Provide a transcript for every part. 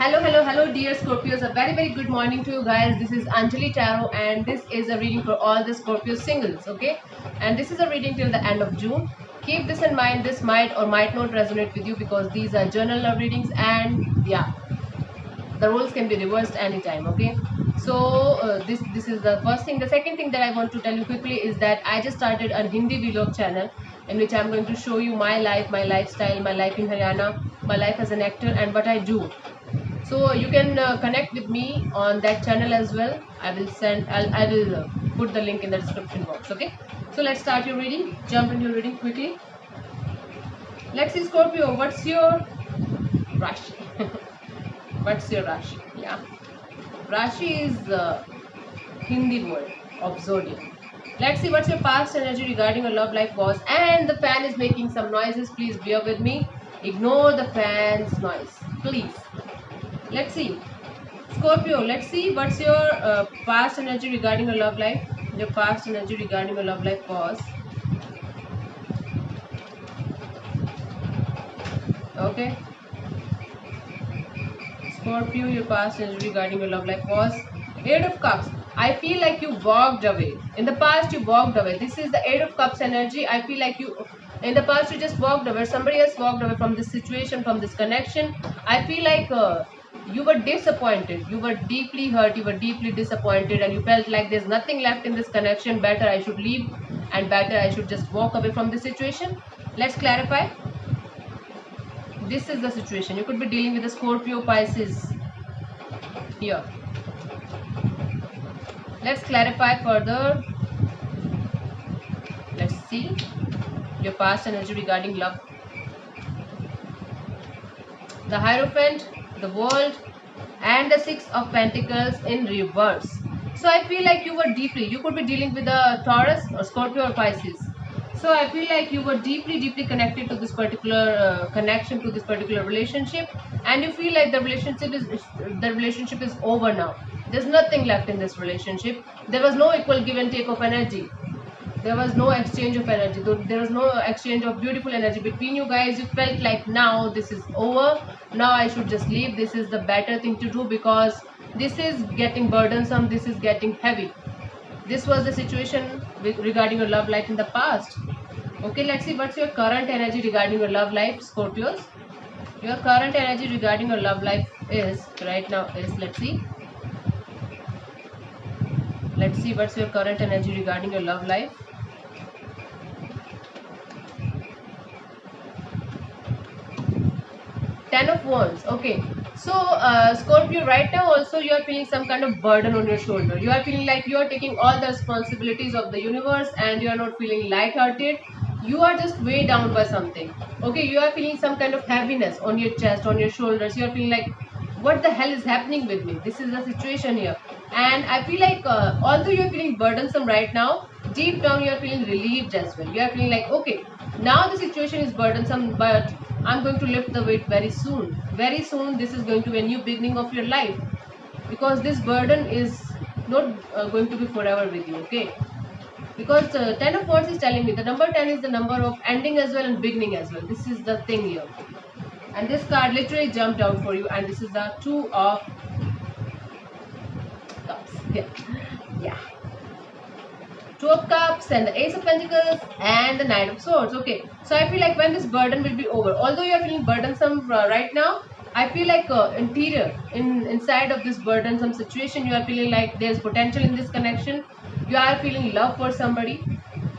Hello, dear Scorpios. A very good morning to you guys. This is Anjali Tarot, and this is a reading for all the Scorpio singles, okay? And this is a reading till the end of June. Keep this in mind. This might or might not resonate with you because these are journal love readings, and yeah, the roles can be reversed anytime, okay? So this is the first thing. The second thing that I want to tell you quickly is that I just started a Hindi vlog channel in which I'm going to show you my life, my lifestyle, my life in Haryana, my life as an actor, and what I do. So you can connect with me on that channel as well. I will put the link in the description box, okay? So let's start your reading. Jump into your reading quickly. Let's see, Scorpio, what's your Rashi? What's your Rashi? Yeah, Rashi is Hindi word of zodiac. Let's see what's your past energy regarding your love life was. And the fan is making some noises. Please bear with me. Ignore the fan's noise, please. Let's see. Scorpio, let's see what's your past energy regarding your love life. Your past energy regarding your love life was. Okay. Scorpio, your past energy regarding your love life was Eight of Cups. I feel like you walked away. In the past, you walked away. This is the Eight of Cups energy. I feel like in the past, you just walked away. Somebody else walked away from this situation, from this connection. I feel like you were disappointed. You were deeply hurt. You were deeply disappointed, and you felt like there's nothing left in this connection. Better I should leave, and better I should just walk away from this situation. Let's clarify. This is the situation. You could be dealing with a Scorpio Pisces here. Let's clarify further. Let's see your past energy regarding love. The Hierophant, the World, and the Six of Pentacles in reverse. So I feel like you were you could be dealing with a Taurus or Scorpio or Pisces. So I feel like you were deeply connected to this particular connection, to this particular relationship, and you feel like the relationship is over now. There's nothing left in this relationship. There was no equal give and take of energy. There was no exchange of energy. There was no exchange of beautiful energy between you guys. You felt like now this is over. Now I should just leave. This is the better thing to do because this is getting burdensome. This is getting heavy. This was the situation regarding your love life in the past. Okay, let's see what's your current energy regarding your love life, Scorpios. Your current energy regarding your love life is right now is, let's see what's your current energy regarding your love life. Ten of Wands. Okay, so Scorpio, right now also you are feeling some kind of burden on your shoulder. You are feeling like you are taking all the responsibilities of the universe and you are not feeling light-hearted. You are just weighed down by something. Okay, you are feeling some kind of heaviness on your chest, on your shoulders. You are feeling like, what the hell is happening with me? This is the situation here. And I feel like although you are feeling burdensome right now, deep down you are feeling relieved as well. You are feeling like, okay, now the situation is burdensome, but I'm going to lift the weight very soon. Very soon, this is going to be a new beginning of your life because this burden is not going to be forever with you, okay? Because Ten of Wands is telling me the number 10 is the number of ending as well and beginning as well. This is the thing here. And this card literally jumped out for you, and this is the Two of Cups. Yeah. Two of Cups and the Ace of Pentacles and the Knight of Swords. Okay, so I feel like when this burden will be over, although you are feeling burdensome right now, I feel like inside of this burdensome situation, you are feeling like there's potential in this connection. You are feeling love for somebody.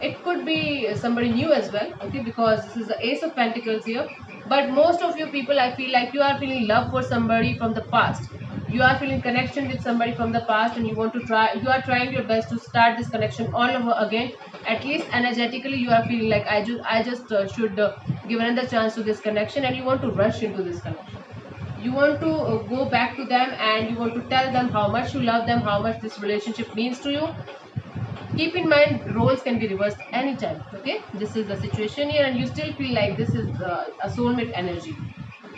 It could be somebody new as well, okay, because this is the Ace of Pentacles here. But most of you people, I feel like you are feeling love for somebody from the past. You are feeling connection with somebody from the past, and you are trying your best to start this connection all over again. At least energetically, you are feeling like I just should give another chance to this connection, and you want to rush into this connection. You want to go back to them and you want to tell them how much you love them, how much this relationship means to you. Keep in mind, roles can be reversed anytime. Okay, this is the situation here, and you still feel like this is a soulmate energy,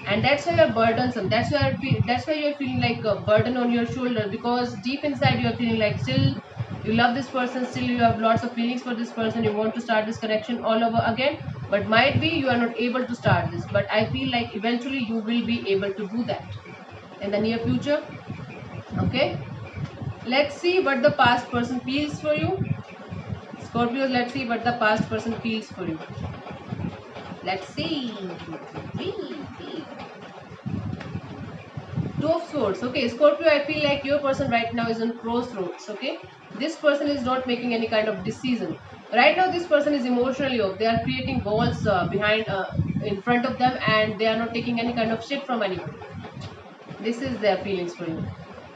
and that's why you're burdensome. That's why you're feeling like a burden on your shoulder, because deep inside you're feeling like still you love this person, still you have lots of feelings for this person. You want to start this connection all over again, but might be you are not able to start this. But I feel like eventually you will be able to do that. in the near future. Okay, let's see what the past person feels for you. Scorpios, let's see what the past person feels for you. Let's see. Wee. Two of Swords. Okay, Scorpio, I feel like your person right now is on crossroads. Okay, this person is not making any kind of decision. Right now, this person is emotionally off. They are creating walls in front of them, and they are not taking any kind of shit from anybody. This is their feelings for you.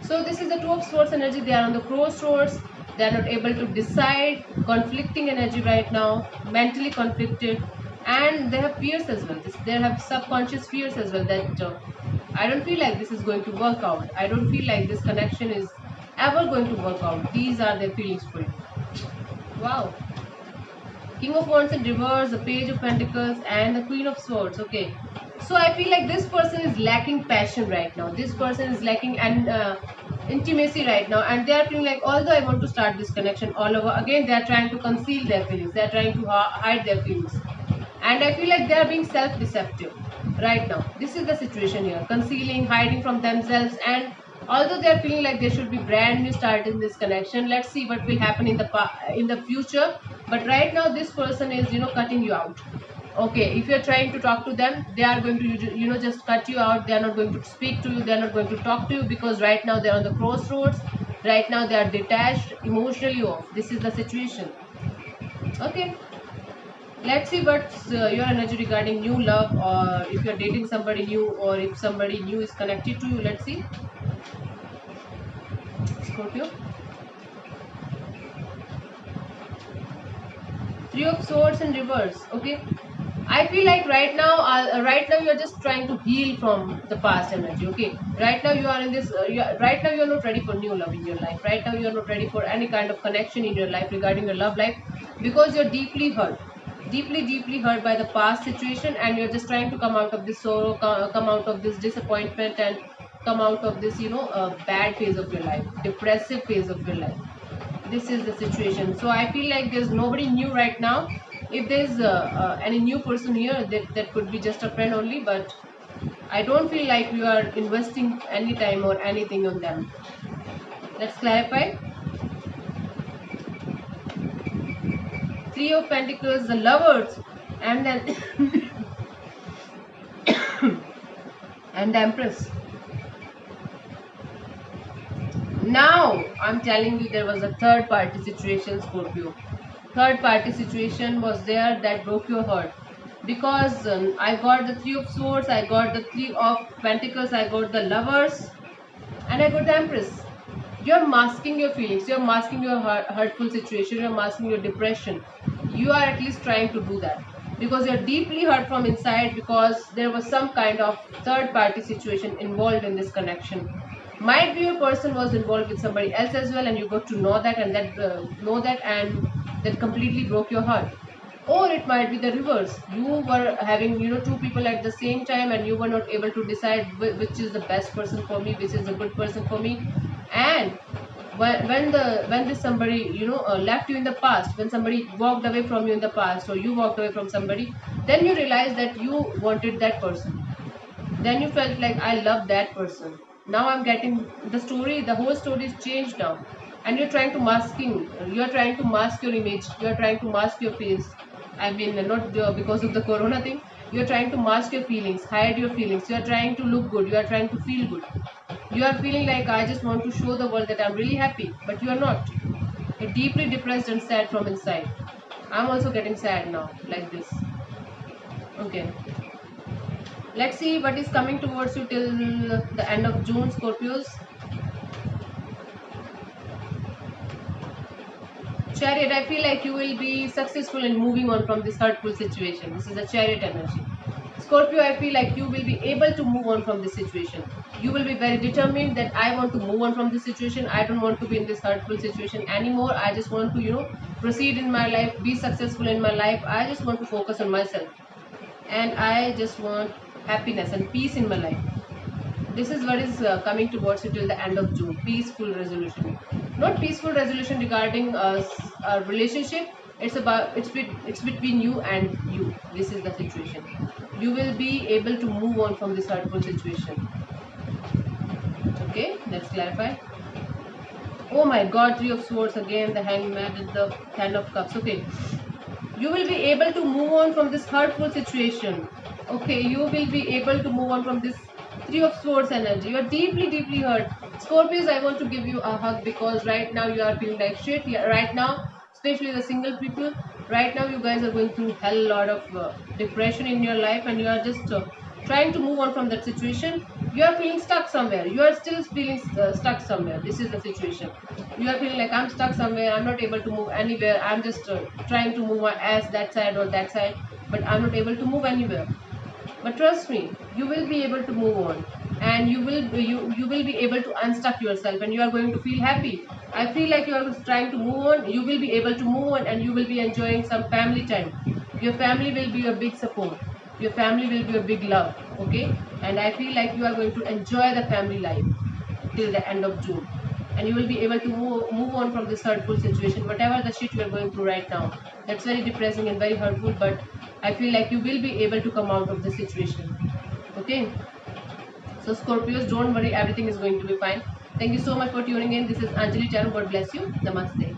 So this is the Two of Swords energy. They are on the crossroads. They are not able to decide. Conflicting energy right now. Mentally conflicted, and they have fears as well. They have subconscious fears as well. That I don't feel like this is going to work out. I don't feel like this connection is ever going to work out. These are their feelings for you. Wow. King of Wands in reverse, the Page of Pentacles, and the Queen of Swords. Okay, so I feel like this person is lacking passion right now. This person is lacking intimacy right now, and they are feeling like, although I want to start this connection all over again, they are trying to conceal their feelings. They are trying to hide their feelings, and I feel like they are being self-deceptive right now. This is the situation here: concealing, hiding from themselves, and although they are feeling like they should be brand new start in this connection, let's see what will happen in the future. But right now this person is cutting you out. Okay, if you're trying to talk to them, they are going to just cut you out. They are not going to speak to you. They are not going to talk to you because right now they are on the crossroads. Right now they are detached, emotionally off. This is the situation. Okay, let's see what's your energy regarding new love, or if you're dating somebody new, or if somebody new is connected to you. Let's see. Scorpio. Three of Swords in reverse. Okay, I feel like right now you're just trying to heal from the past energy. Okay, right now you are in this. Right now you are not ready for new love in your life. Right now you are not ready for any kind of connection in your life regarding your love life, because you're deeply hurt, deeply hurt by the past situation, and you're just trying to come out of this sorrow, come out of this disappointment, and come out of this bad phase of your life, depressive phase of your life. This is the situation. So I feel like there's nobody new right now. If there's any new person here, that could be just a friend only, but I don't feel like you are investing any time or anything on them. Let's clarify. Three of Pentacles, the Lovers, and then and the Empress. Now I'm telling you, there was a third party situation, Scorpio. Third party situation was there that broke your heart, because I got the Three of Swords, I got the Three of Pentacles, I got the Lovers, and I got the Empress. You're masking your feelings, you're masking your hurtful situation, you're masking your depression. You are at least trying to do that because you're deeply hurt from inside, because there was some kind of third party situation involved in this connection. Might be your person was involved with somebody else as well, and you got to know that, and that completely broke your heart. Or it might be the reverse. You were having two people at the same time, and you were not able to decide which is the best person for me, which is the good person for me. And when this somebody left you in the past, when somebody walked away from you in the past, or you walked away from somebody, then you realize that you wanted that person. Then you felt like, I love that person. Now I'm getting the whole story is changed now, and you're trying to mask your image, you're trying to mask your face. I mean, not because of the corona thing. You're trying to mask your feelings, hide your feelings. You're trying to look good, you are trying to feel good. You are feeling like, I just want to show the world that I'm really happy, but you are not. You're deeply depressed and sad from inside. I'm also getting sad now, like this. Okay, let's see what is coming towards you till the end of June, Scorpios. Chariot, I feel like you will be successful in moving on from this hurtful situation. This is a Chariot energy. Scorpio, I feel like you will be able to move on from this situation. You will be very determined that I want to move on from this situation. I don't want to be in this hurtful situation anymore. I just want to, proceed in my life, be successful in my life. I just want to focus on myself. And I just want happiness and peace in my life. This is what is coming towards you till the end of June. Peaceful resolution. Not peaceful resolution regarding a relationship. It's between you and you. This is the situation. You will be able to move on from this hurtful situation. Okay, let's clarify. Oh my god, Three of Swords again, the Hangman with the Ten of Cups. Okay, you will be able to move on from this hurtful situation. Okay, you will be able to move on from this Three of Swords energy. You are deeply, deeply hurt. Scorpios, I want to give you a hug because right now you are feeling like shit. Yeah, right now, especially the single people, right now you guys are going through hell lot of depression in your life, and you are just trying to move on from that situation. You are feeling stuck somewhere. You are still feeling stuck somewhere. This is the situation. You are feeling like I'm stuck somewhere. I'm not able to move anywhere. I'm just trying to move my ass that side or that side, but I'm not able to move anywhere. But trust me, you will be able to move on, and you will be able to unstuck yourself, and you are going to feel happy. I feel like you are trying to move on. You will be able to move on, and you will be enjoying some family time. Your family will be a big support. Your family will be a big love. Okay, and I feel like you are going to enjoy the family life till the end of June, and you will be able to move on from this hurtful situation, whatever the shit you are going through right now. That's very depressing and very hurtful, but I feel like you will be able to come out of the situation. Okay, so Scorpios, don't worry, everything is going to be fine. Thank you so much for tuning in. This is Anjali Charu. God bless you. Namaste.